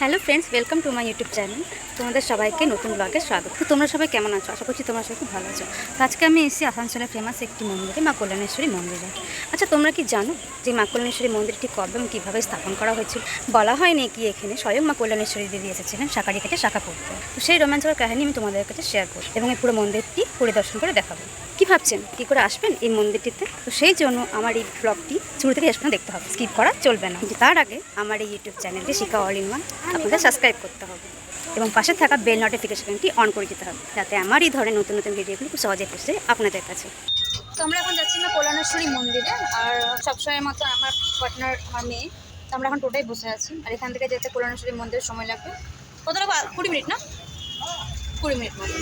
Hello friends, welcome to my YouTube channel. তোমাদের সবাইকে নতুন ব্লগে স্বাগত। তো তোমরা সবাই কেমন আছো? আশা করছি তোমরা সবাই খুব ভালো আছো। তো আজকে আমি এসেছি আসানসোলের ফেমাস একটি মন্দিরে, মা কল্যাণেশ্বরী মন্দিরে। আচ্ছা, তোমরা কি জানো যে মা কল্যাণেশ্বরী মন্দিরটি কবে এবং কীভাবে স্থাপন করা হয়েছিল? বলা হয় নাকি এখানে স্বয়ং মা কল্যাণেশ্বরী দেবী এসেছিলেন শাঁখারি কেটে শাঁখা পড়তে। তো সেই রোমাঞ্চকর কাহিনী আমি তোমাদের কাছে শেয়ার করব এবং এই পুরো মন্দিরটি পরিদর্শন করে দেখাবো। কি ভাবছেন কী করে আসবেন এই মন্দিরটিতে? তো সেই জন্য আমার এই ব্লগটি শুরু থেকে শেষ পর্যন্ত দেখতে হবে, স্কিপ করা চলবে না। কিন্তু তার আগে আমার এই ইউটিউব চ্যানেলটি শিখা অল ইন ওয়ান আপনাদের সাবস্ক্রাইব করতে হবে এবং পাশে থাকা বেল নোটিফিকেশনটি অন করে দিতে হবে, যাতে আমার এই ধরনের নতুন নতুন ভিডিওগুলি খুব সহজে পৌঁছে যায় আপনাদের কাছে। তো আমরা এখন যাচ্ছি না কল্যাণেশ্বরী মন্দিরে, আর সবসময়ের মতো আমার পার্টনার আমার মেয়ে। তো আমরা এখন টোটাই বসে আছি, আর এখান থেকে যেতে কল্যাণেশ্বরী মন্দিরের সময় লাগবে কত লাগবে? 20 মিনিট না, 20 মিনিট মতো।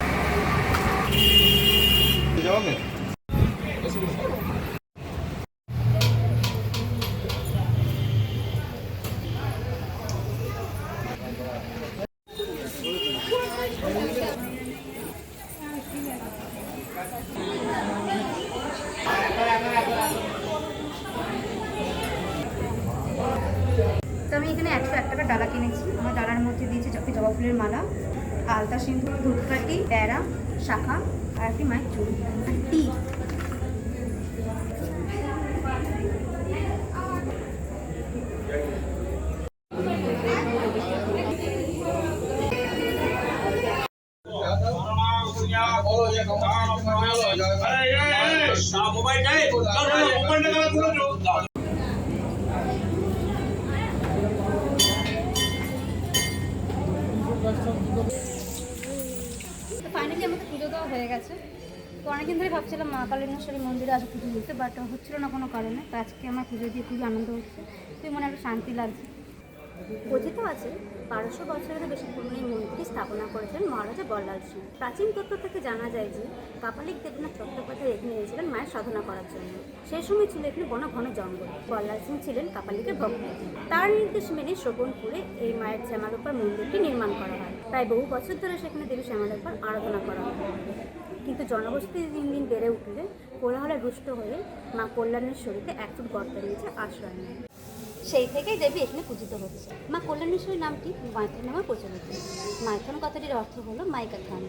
তো আমি এখানে 101 টাকা ডালা কিনেছি। আমার ডালার মধ্যে দিয়েছি জবা ফুলের মালা, আলতা সিঁদুর, ধূপকাঠি, প্যারা, শাখা আর একটি মায়ের চুড়ি আর টি। তো ফাইনালি আমাকে পুজো দেওয়া হয়ে গেছে। তো অনেকদিন ধরে ভাবছিলাম মা কল্যাণেশ্বরী মন্দিরে আসে পুজো দিতে, বাট হচ্ছিল না কোনো কারণে। তো আজকে আমার পুজো দিয়ে খুবই আনন্দ হচ্ছে, খুবই মনে একটা শান্তি লাগছে। কথিত আছে 1200 বছরেরও বেশি পুরনো এই মন্দিরটি স্থাপনা করেছিলেন মহারাজা বল্লাল সিং। প্রাচীন তথ্য থেকে জানা যায় যে কাপালিক দেবনাথ চট্টোপাধ্যায় এখানে এসেছিলেন মায়ের সাধনা করার জন্য। সেই সময় ছিল এখানে ঘন ঘন জঙ্গল। বল্লাল সিং ছিলেন কাপালিকের ভক্ত। তার নির্দেশ মেনে শোভনপুরে এই মায়ের শ্যামারূপার মন্দিরটি নির্মাণ করা হয়। প্রায় বহু বছর ধরে সেখানে দেবী শ্যামারূপার আরাধনা করা হয়। কিন্তু জনবসতি দিন দিন বেড়ে উঠলে কোলাহলে রুষ্ট হয়ে মা কল্যাণেশ্বরীতে 1 ফুট গর্তের নিচে আশ্রয় নেয়। সেই থেকেই দেবী এখানে পূজিত হচ্ছে। মা কল্যাণেশ্বরী নামটি মাইথন নামে প্রচলিত। মাইথন কথাটির অর্থ হলো মাইকা থান,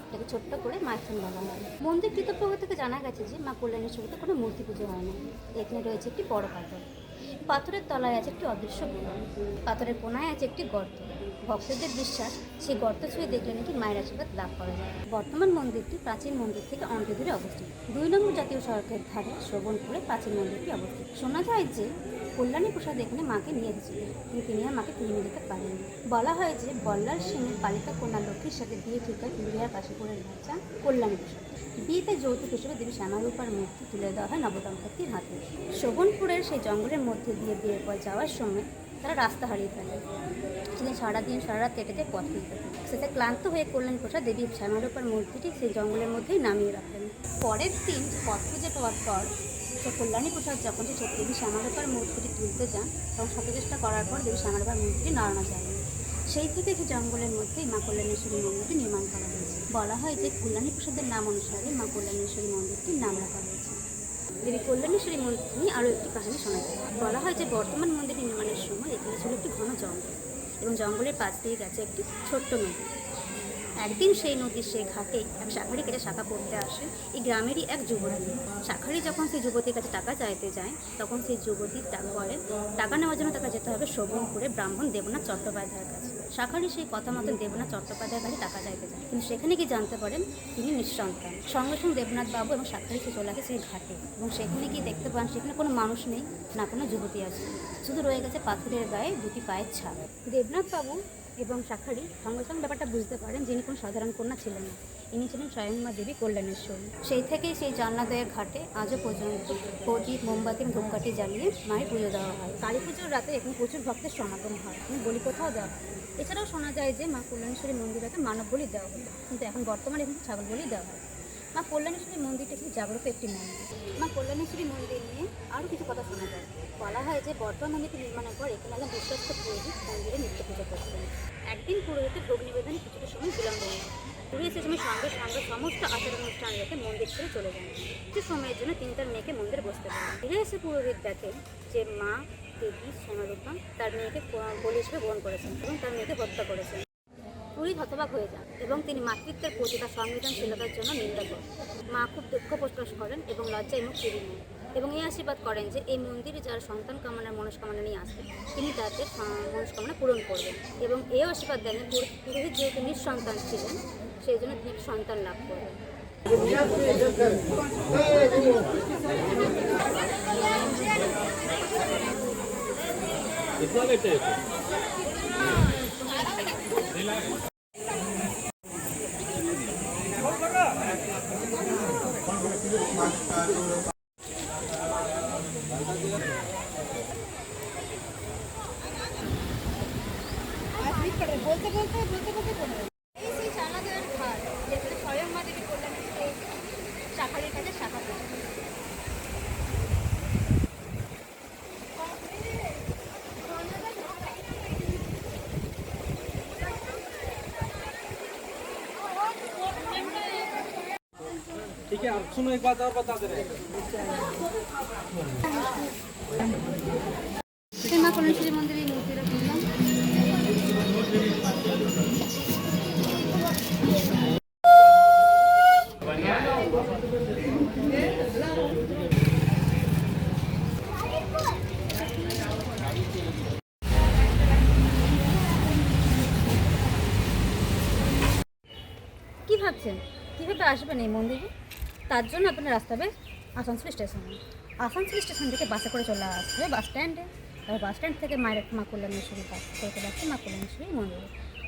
এটাকে ছোট্ট করে মাইথন বলা হয়। মন্দির কৃতজ্ঞ থেকে জানা গেছে যে মা কল্যাণেশ্বরীতে কোনো মূর্তি পুজো হয় না। এখানে রয়েছে একটি বড় পাথর। পাথরের তলায় আছে একটি অদৃশ্য গুহা। পাথরের কোনায় আছে একটি গর্ত। ভক্তদের বিশ্বাস সেই গর্ত ছুঁয়ে দেখলে নাকি মায়ের আশীর্বাদ লাভ করা যায়। বর্তমান মন্দিরটি প্রাচীন মন্দির থেকে অনেক দূরে অবস্থিত। 2 নম্বর জাতীয় সড়কের ধারে শোভনপুরে প্রাচীন মন্দিরটি অবস্থিত। শোনা যায় যে কল্যাণী প্রসাদ এখানে মাকে নিয়ে এসেছিলেন, কিন্তু তিনি আর মাকে ফিরিয়ে দিতে পারেননি। বলা হয় যে বল্লাল সিংয়ের পালিতা কন্যা লক্ষ্মীর সাথে বিয়ে ঠিক হয় পুরুলিয়ার কাশীপুরের রাজা কল্যাণী প্রসাদ। বিয়েতে যৌতুক হিসেবে দেবী শ্যামারূপার মূর্তি তুলে দেওয়া হয় নবদম্পতির হাতে। শোভনপুরের সেই জঙ্গলের মধ্যে দিয়ে বিয়ের পর যাওয়ার সময় তারা রাস্তা হারিয়ে ফেলে। তিনি সারাদিন সারা রাত কেটে পথ ফিরতে থাকেন। সেটা ক্লান্ত হয়ে কল্যাণী প্রসাদ দেবী শ্যামারূপার মূর্তিটি সেই জঙ্গলের মধ্যেই নামিয়ে রাখেন। পরের দিন পথ খুঁজে পাওয়ার পর কল্যাণী প্রসাদ যখন দেবী শ্যামারূপার মূর্তিটি তুলতে যান, তখন শত চেষ্টা করার পর দেবী শ্যামারূপার মূর্তিটি নাড়ানো যায়নি। সেই থেকে সেই জঙ্গলের মধ্যেই মা কল্যাণেশ্বরী মন্দিরটি নির্মাণ করা হয়েছে। বলা হয় যে কল্যাণী প্রসাদের নাম অনুসারে মা কল্যাণেশ্বরী মন্দিরটির নাম রাখা হয়েছে। দেবী কল্যাণেশ্বরী মন্দির নিয়ে আরও একটি কাহিনী শোনা যায়। বলা হয় যে বর্তমান মন্দির নির্মাণের সময় এখানে ছিল একটি ঘন জঙ্গল এবং জঙ্গলের পাশ দিয়ে গেছে একটি ছোট্ট নদী। একদিন সেই নদীর সেই ঘাটে এক শাঁখারি কেটে শাঁখা পড়তে আসে এই গ্রামেরই এক যুবতী। শাঁখারি যখন সেই যুবতীর কাছে টাকা চাইতে যায়, তখন সেই যুবতী বলে টাকা নেওয়ার জন্য তাকে যেতে হবে শোভনপুরে ব্রাহ্মণ দেবনাথ চট্টোপাধ্যায়ের কাছে। শাঁখারি সেই কথা মতন দেবনাথ চট্টোপাধ্যায়ের কাছে টাকা চাইতে যায়, কিন্তু সেখানে গিয়ে জানতে পারেন তিনি নিঃসন্তান। সঙ্গে সঙ্গে দেবনাথ বাবু এবং শাঁখারি সে চলে আসে সেই ঘাটে, এবং সেখানে গিয়ে দেখতে পান সেখানে কোনো মানুষ নেই, না কোনো যুবতী আছে, শুধু রয়ে গেছে পাথরের গায়ে 2টি পায়ের ছাপ। দেবনাথ বাবু এবং শাঁখারি সঙ্গে সঙ্গে ব্যাপারটা বুঝতে পারেন যিনি কোনো সাধারণ কন্যা ছিলেন না, ইনি ছিলেন স্বয়ং মা দেবী কল্যাণেশ্বরী। সেই থেকেই সেই জান্নাতয়ের ঘাটে আজও পর্যন্ত প্রদীপ, মোমবাতি, ধূপকাঠি জ্বালিয়ে মায়ের পুজো দেওয়া হয়। কালী পুজোর রাতে এখানে প্রচুর ভক্তের সমাগম হয়, বলি কোথাও দেওয়া হয়। এছাড়াও শোনা যায় যে মা কল্যাণেশ্বরী মন্দিরটাকে মানব বলি দেওয়া হয়, কিন্তু এখন বর্তমানে এখানে ছাগল বলি দেওয়া হয়। মা কল্যাণেশ্বরী মন্দিরটা খুব জাগ্রত একটি মন্দির। মা কল্যাণেশ্বরী মন্দির নিয়ে আরও কিছু কথা শোনা যায়। বলা হয় যে বর্তমান মন্দিরটি নির্মাণের পর এখানে একজন বিশ্বস্ত পুরোহিত মন্দিরে নিত্য পুজো করতেন। একদিন পুরোহিতের ভোগ নিবেদনে কিছুটা সময় বিলম্ব হয়। পুরোহিত সে সময় সঙ্গে সঙ্গে সমস্ত আচার অনুষ্ঠান রেখে মন্দির ছেড়ে চলে যান। কিছু সময়ের জন্য তিনি তার মেয়েকে মন্দিরে বসতে পারেন। ফিরে এসে পুরোহিত দেখেন যে মা দেবী সোনারূপা তার মেয়েকে বলি হিসেবে গ্রহণ করেছেন এবং তার মেয়েকে হত্যা করেছেন। পুরী হতবাক হয়ে যান এবং তিনি মাতৃত্বের প্রতি তার সংবেদনশীলতার জন্য নিন্দা করেন। মা খুব দুঃখ প্রকাশ করেন এবং লজ্জায় মুখ ফিরিয়ে নেন এবং এই আশীর্বাদ করেন যে এই মন্দিরে যারা সন্তান কামনার মনস্কামনা নিয়ে আসবে তিনি তাদের মনস্কামনা পূরণ করবেন এবং এই আশীর্বাদ দেন যে পুরোহিত যেহেতু নিঃসন্তান ছিলেন সেই জন্য তিনি সন্তান লাভ করবেন। এই সেই চালাদের ঘাট যেখানে স্বয়ং মা দেবী কল্যাণী সেই শাখারির কাছে শাখা করেছে। ठीक है, अब सुनो एक बात और बता दे रहे हैं। মা কল্যাণেশ্বরী মন্দিরে এই মূর্তিটা কিনলাম। কি ভাবছেন কীভাবে আসবেন এই মন্দিরে? তার জন্য আপনার রাস্তা হবে আসানসোল স্টেশনে। আসানসোল স্টেশন থেকে বাসে করে চলে আসতে হবে বাস স্ট্যান্ডে। আর বাস স্ট্যান্ড থেকে মায়ের মা কল্যাণেশ্বরী বাস করে চলে আসছে মা কল্যাণেশ্বরী মন্দিরে।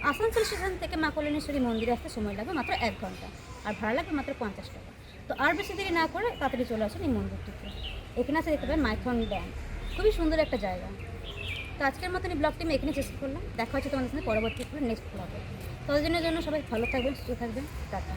আসানসোল স্টেশন থেকে মা কল্যাণেশ্বরী মন্দিরে আসতে সময় লাগবে মাত্র 1 ঘন্টা আর ভাড়া লাগবে মাত্র 50 টাকা। তো আর বেশি দেরি না করে তাড়াতাড়ি চলে আসুন এই মন্দিরটিতে। এখানে আসে দেখতে পাবেন মাইথন ড্যাম, খুবই সুন্দর একটা জায়গা। তো আজকের মতন এই ব্লগটি আমি এখানে শেষ করলাম। দেখা হচ্ছে তোমাদের সাথে পরবর্তী নেক্সট ব্লগে। ততদিনের জন্য সবাই ভালো থাকবেন, সুস্থ থাকবেন, টাটা।